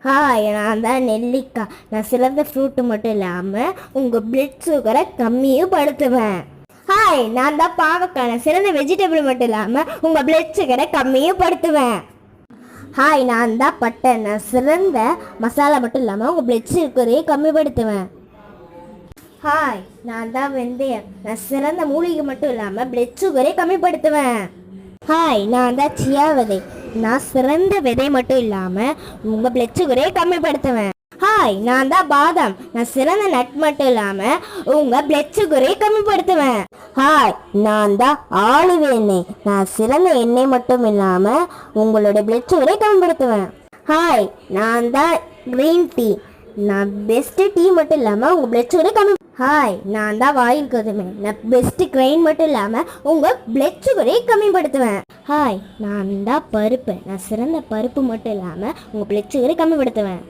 Hi, நான் தான் நெல்லிக்காய். நான் சிறந்த ஃப்ரூட்டு மட்டும் இல்லாமல் உங்கள் பிளட் சுகரை கம்மியும் படுத்துவேன். ஹாய், நான் தான் பாவக்காய். நான் சிறந்த வெஜிடபிள் மட்டும் இல்லாமல் உங்கள் பிளட் சுகரை கம்மியும் படுத்துவேன். ஹாய், நான் தான் பட்டை. நான் சிறந்த மசாலா மட்டும் இல்லாமல் உங்கள் பிளட் சுகரையும் கம்மிப்படுத்துவேன். ஹாய், நான் தான் வெந்தயம். நான் சிறந்த மூலிகை மட்டும் இல்லாமல் பிளட் சுகரை கம்மிப்படுத்துவேன். ஹாய், நான் தான் சியா விதை. நான் சிறந்த விதை மட்டும் இல்லாமல் உங்கள் பிளட் சுகரை கம்மிப்படுத்துவேன். ஹாய், நான் தான் பாதாம். நான் சிறந்த நட் மட்டும் இல்லாமல் உங்கள் பிளட் சுகரை கம்மிப்படுத்துவேன். ஹாய், நான் தான் ஆலிவ் எண்ணெய். நான் சிறந்த எண்ணெய் மட்டும் இல்லாமல் உங்களோட பிளட் சுகரை கம்மிப்படுத்துவேன். ஹாய், நான் தான் க்ரீன் டீ. நான் பெஸ்ட்டு டீ மட்டும் இல்லாமல் உங்கள் பிளட் சுகரை கம்மி. ஹாய், நான் தான் வாயில் கோதுமை. நான் பெஸ்ட்டு கிரைன் மட்டும் இல்லாமல் உங்கள் பிளட் சுகரை கம்மிப்படுத்துவேன். ஹாய், நான் தான் பருப்பு. நான் சிறந்த பருப்பு மட்டும் இல்லாமல் உங்கள் பிளட் சுகரை கம்மிப்படுத்துவேன்.